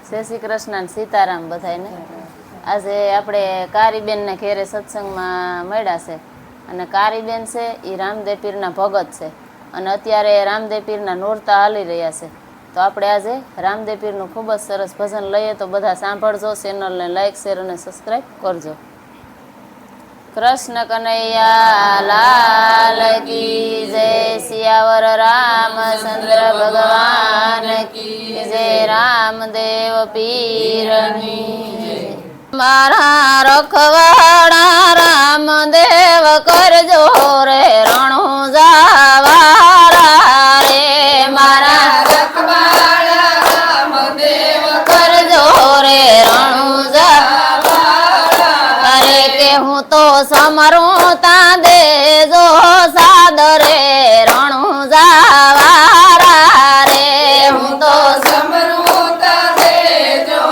જય શ્રી કૃષ્ણ અને સીતારામ બધાને। આજે આપણે કારીબેનને ઘેરે સત્સંગમાં મળ્યા છે અને કારીબેન છે એ રામદેવ પીરના ભગત છે અને અત્યારે રામદેવ પીરના નોરતા હાલી રહ્યા છે। તો આપણે આજે રામદેવ પીરનું ખૂબ જ સરસ ભજન લઈએ તો બધા સાંભળજો, ચેનલને લાઈક શેર અને સબસ્ક્રાઈબ કરજો। કૃષ્ણ કનૈયા લાલ કી જય, સિયાવર રામચંદ્ર ભગવાન કી જય, રામદેવ પીરની મારા રખવાડા રામદેવ કરજો રે રણુજાવાળા રે, મારા રખવાડા રામદેવ કરજો રે રણુજાવાળા રે, કે હું તો સમરું તા દેજો સાદરે રણુજાવાળા રે, હું તો સમરું તા દેજો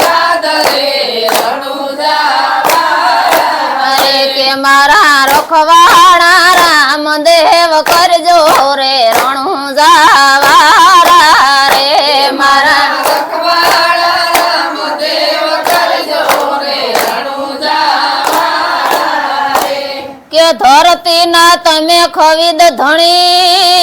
સાદરે રણુજાવાળા રે, કે મારા રખવાડા રામદેવ કરજો રે રણુજાવાળા રે, મારા રખવાડા રામદેવ કરજો રે રણુજાવાળા રે, કે ધરતીના તમે ખવિદ ધણી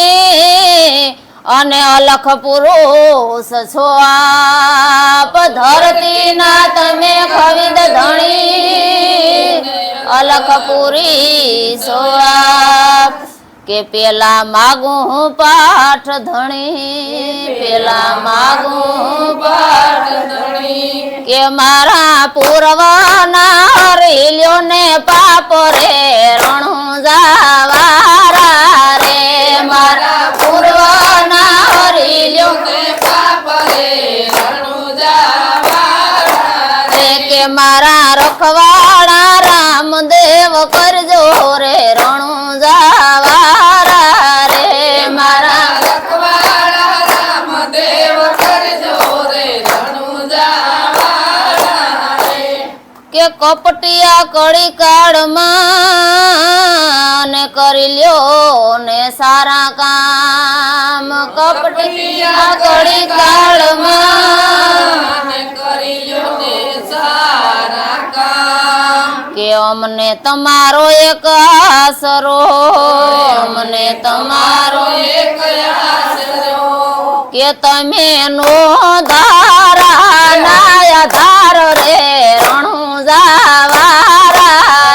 અને અલખ પુરુષ છો આપ, ધરતીના તમે ખવિદ ધણી અલખ પુરી છો આપ, કે પેલા માગું હું પાઠ ધણી, પેલા માગું હું પાઠ ધણી, કે મારા પૂર્વના હરિલ્યો ને પાપ રે રણુજાવાળા રે, મારા પૂર્વના હરિલ્યો ને પાપ રે રણુજાવાળા રે, કે મારા રખવાડા રામદેવ કરજો રે રણુજાવાળા રે, મારા રખવાડા રામદેવ કરજો રે રણુજાવાળા રે, કે કપટિયા કળી કાળમાં ને કરી લ્યો ને સારા કામ, કપટિયા કળી કાળમાં ને કરી લ્યો ને સારા કામ, કે અમને તમારો એક આસરો, અમને તમારો એક આસરો, કે તમે નો ધારા નાયા ધાર રે રણુજાવાળા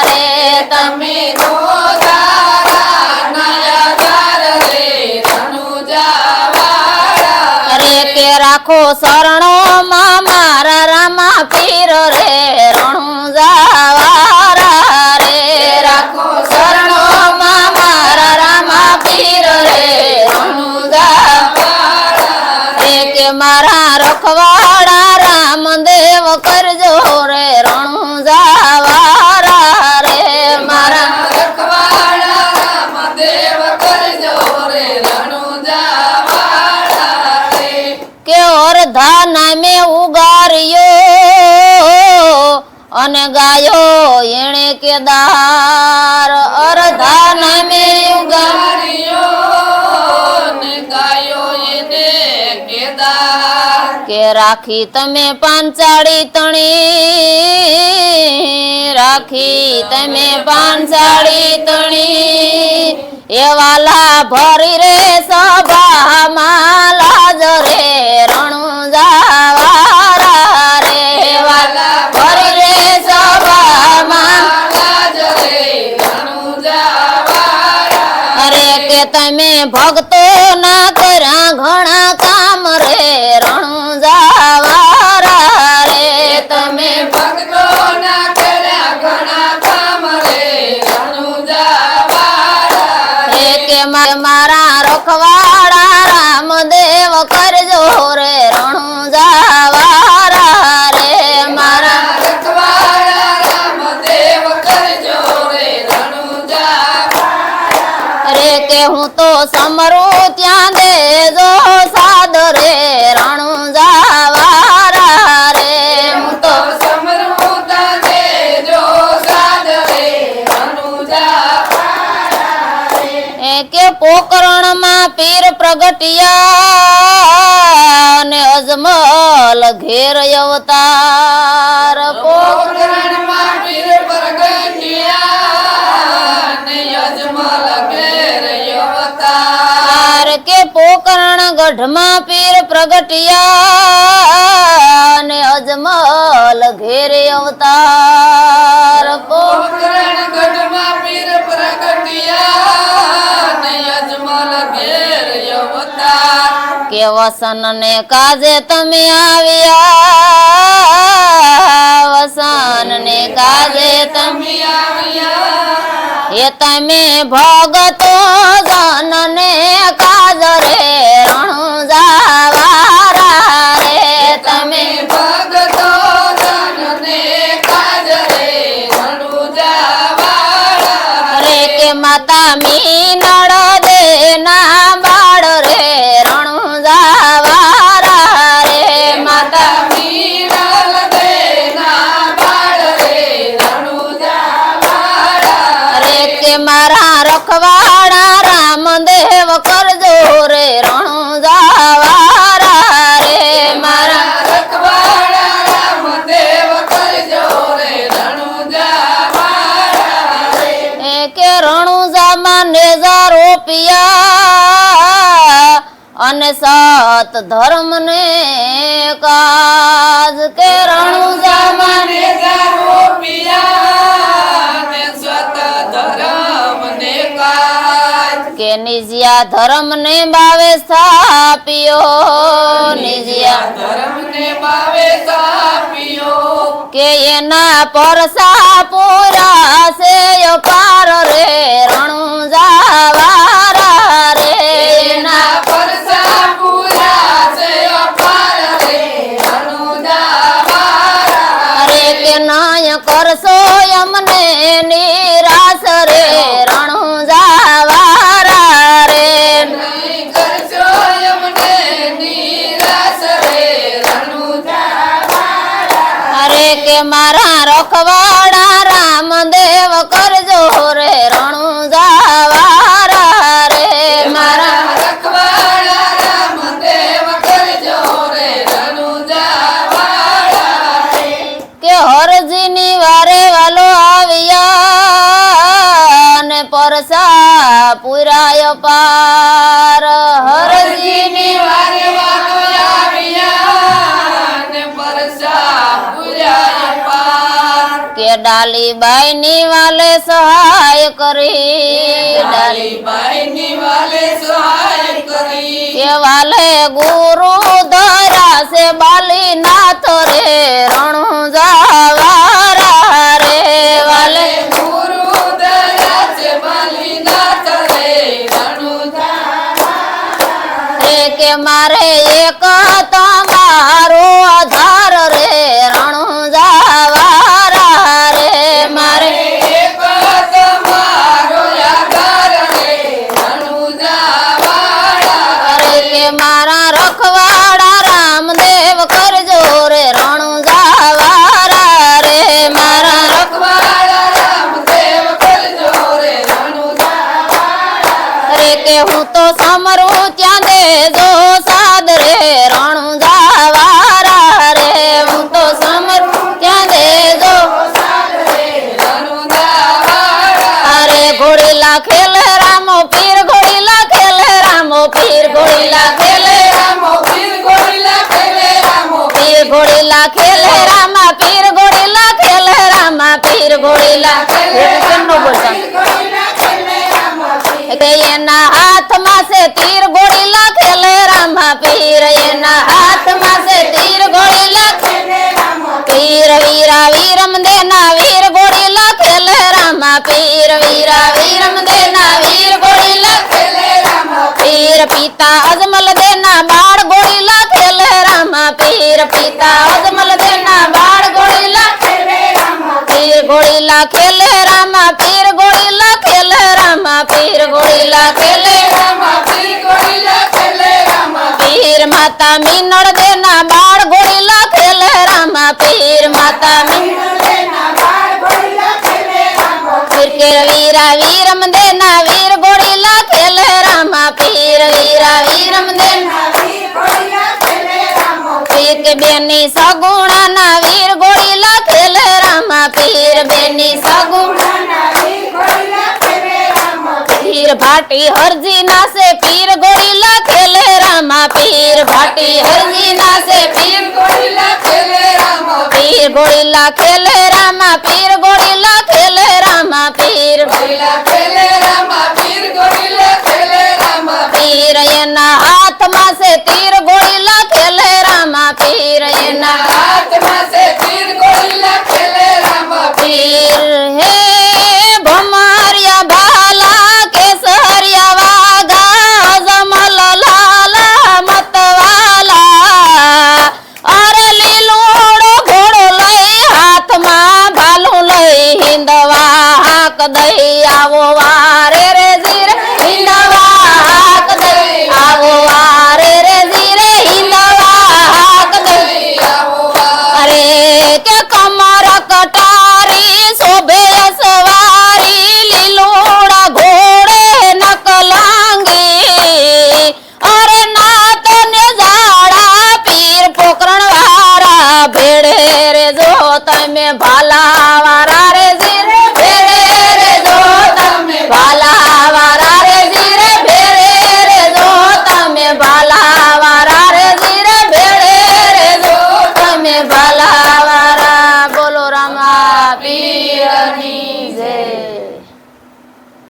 રે, તમે નો ધારા નાયા ધાર રે રણુજાવાળા રે, કે રાખો શરણોમાં મારા રામા પીર રે રણુજાવાળા રે, રાખો શરણોમાં મારા રામા પીર રે રણુજાવાળા રે, કે મારા રખવાડા રામદેવ કરજો રે રણુજાવાળા રે, મારા રખવાડા રામદેવ કરજો રે રણુજાવાળા રે, કે અર્ધા નામે ઉગાર્યો અને ગાયો એણે કેદાર, અર્ધા નામે ઉગાર્યો ને ગાયો એને કેદાર, કે રાખી તમે પાંચાળી તણી, રાખી તમે પાંચાળી તણી, એવાલા ભરી રે સભામાં લાજ રે રણુજાવાળા રે, એવાલા ભરી રે સભામાં લાજ રે રણુજાવાળા રે, કે તમે ભક્તો ના કર્યા ઘણા કામ રે રણુજાવાળા રે, તમે ભક્તો ના કર્યા ઘણા કામ રે રણુજાવાળા રે, કે મારા રખવાડા રામદેવ કરજો રે રણુજાવાળા રે, મારા રખવાડા રામદેવ કરજો રે રણુજાવાળા રે, કે હું તો સમરું ત્યાં દેજો સાદ રે રણુજાવાળા રે, હું તો સમરું ત્યાં દેજો સાદ રે રણુજાવાળા રે, કે પોકરણમાં પીર પ્રગટિયા ને અજમલ ઘેર અવતાર પોકરણમાં પીર પ્રગટ્યા ને અજમલ ઘેર અવતાર કે પોકરણ ગઢમાં પીર પ્રગટ્યા ને અજમલ ઘેર અવતાર પોકરણ ગઢમાં પીર પ્રગટ્યા ને અજમલ ઘેર અવતાર કે વસન ને કાજે તમે આવ્યા વસન ને કાજે તમે આવ્યા એ તમે ભગતો જન ને કાજ રે રણુજાવારા રે તમે ભગતો જનને કાજ રે રણુજાવાળા રે કે માતા મીનળ દે ના બાળ રે રણુજાવારા રે માતા મીનલ દેના બાળ રે રણુજાવાળા રે કે મારા રખવાડા રામદેવ કરજો રે રણુજાવારા રે મારા રખવાડા રામદેવ કરજો રે રણુજાવાળા રે એ કે રણુજામાં નેજારો પિયા અને સત ધર્મ ને કાજ કે રણુજામાં ને જારો પિયા ને સત ધર્મ ને કાજ કે નિજિયા ધર્મ ને બાવે સ્થાપ્યો નિજિયા ધર્મ ને બાવે સાપ્યો કે એના પરસા પૂરા છે અપાર રે રણુજાવારા રે એના પરસા પૂરા છે અપાર રે રણુજાવાળા રે કે નાય કરશો અમને નિરાશ રે રણુજાવારા રે નહીં કરશો અમને નિરાશ રે રણુજાવાળા રે કે મારા રખવાડા રામદેવ કરજો રે રણુજાવારા રે મારા રખવાડા રામદેવ કરજો રે રણુજાવાળા કે હરજીની વારે વાલો આવ્યા ને પરસા પુરાય પાર હરજીની વારે વાલો આવ્યા ને પરસા પૂર્યા પાર કે ડાલીબાઈ ની વાલે સહાય કરી ડાલીબાઈ ની વાલે સહાય કરી કે વાલે ગુરુ ધરા છે બાલીનાથ રે રણુજાવારા રે વાલે ગુરુ દયા છે બાલીનાથ રે રણુજાવાળા રે કે મારે એક તમારો આધાર રે રણુજાવારા રે મારે એક તમારો આધાર રે રણુજાવાળા રે કે મારા રખવાડા રામદેવ કરજો રે રણુજાવારા રે મારા રખવાડા રામદેવ કરજો રે રણુજાવાળા રે કે હું તો સમરું ત્યાં દેજો સાદ રે રણુજાવારા રે હું તો સમરું ત્યાં દેજો રણુજાવાળા અરે ઘોડીલા ખેલે રામો પીર ઘોડીલા ખેલે રામો પીર ઘોડીલા ખેલે રામો પીર ગોરીલા ખેલે રામો પીર ઘોડીલા ખેલે રામા પીર ઘોડીલા ખેલે રામા પીર ઘોડીલા કેમ નો બોલતા ગોરીલા ખેલે રામો કે એના હાથમાં છે તીર ઘોડીલા ખેલે રામા પીર એના હાથમાં છે તીર ઘોડીલા ખેલે રામો પીર વીરા વીરમ દેના વીર ઘોડીલા ખેલે રામા પીર વીરા વીરમ દેના વીર ઘોડીલા ખેલે રામો પીર પિતા અજમલ દેના બાળ ઘોડીલા ખેલે રામા પીર પિતા અજમલ દેના બાળ ઘોડીલા ખેલે રામો પીર ઘોડીલા ખેલે રામા પીર ઘોડીલા ખેલે રામા પીર ઘોડીલા ખેલે રામા પીર ગોરીલા ખેલે રામો પીર માતા મીનળ દેના બાળ ઘોડીલા ખેલે રામા પીર માતા મીનળ દેના બાળ ગોરીલા ખેલે રામો પીર કે વીરા વીરમ દેના વીર ઘોડીલા ખેલે રામા પીર વીરા વીરમ દેના વીર ગોરીલા ખેલે રામો પીર બેની સગુણાના વીર ગોળી લખેલે રામા પીર બેની સગુણાના પીર ભાટી હરજી નાસે પીર ગોળી લખેલે રામા પીર ભાટી હરજી નાસે પીર ગોળી લખેલે રામા પીર ગોળી લખેલે રામા પીર ગોળી લખેલે રામા પીર ગોળી લખેલે રામા પીર ગોળી લખેલે રામા પીર એના હાથમાં છે તીર ગોળી લખેલે રામા પીર એના હાથમાં છે તીર ગોળી લખેલે રામા પીર હે ભમારિયા ભાલા કેસરિયા વાઘા જમલ લાલા મતવાલા અરે લીલોડો ઘોડો લઈ હાથમાં ભાલું લઈ હિંદવા હાક દઈ આવો વારે રે જીરે હિંદવા હાક દઈ આવો વારે રે જીરે હિંદવા હાક દઈ અરે કે કમર કટારી શોભે સવારી લીલોડા ઘોડે નકલાંગી અરે નાત ને જાડા પીર પોકરણ વાળા ભેડે રે જો તમે ભાલા વાળા